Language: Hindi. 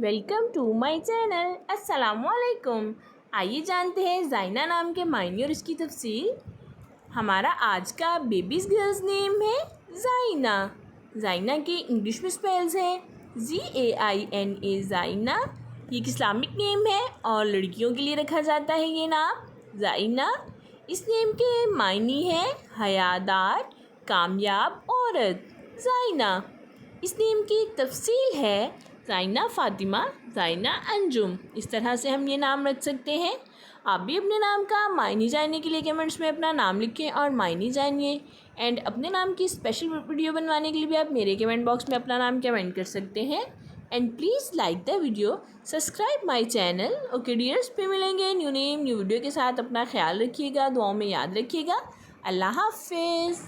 Welcome to my channel. अस्सलामुअलैकुम। आइए जानते हैं ज़ाइना नाम के मायने और इसकी तफसील। हमारा आज का बेबीज़ गर्ल्स नेम है ज़ाइना। ज़ाइना के इंग्लिश में स्पेल्स हैं ZAINA ज़ाइना। ये एक इस्लामिक नेम है और लड़कियों के लिए रखा जाता है ये नाम ज़ाइना। इस नेम के मायने हैं हयादार, कामयाब औरत। ज़ाइना। इस नेम की तफसील है ज़ाइना फ़ातिमा, ज़ाइना अंजुम। इस तरह से हम ये नाम रख सकते हैं। आप भी अपने नाम का मायने जानने के लिए कमेंट्स में अपना नाम लिखें और मायने जानिए। एंड अपने नाम की स्पेशल वीडियो बनवाने के लिए भी आप मेरे कमेंट बॉक्स में अपना नाम कमेंट कर सकते हैं। And please like the video, subscribe my channel. Okay dears, फिर मिलेंगे न्यू नेम न्यू वीडियो के साथ। अपना ख्याल रखिएगा, दुआओं में याद रखिएगा। अल्लाह हाफिज़।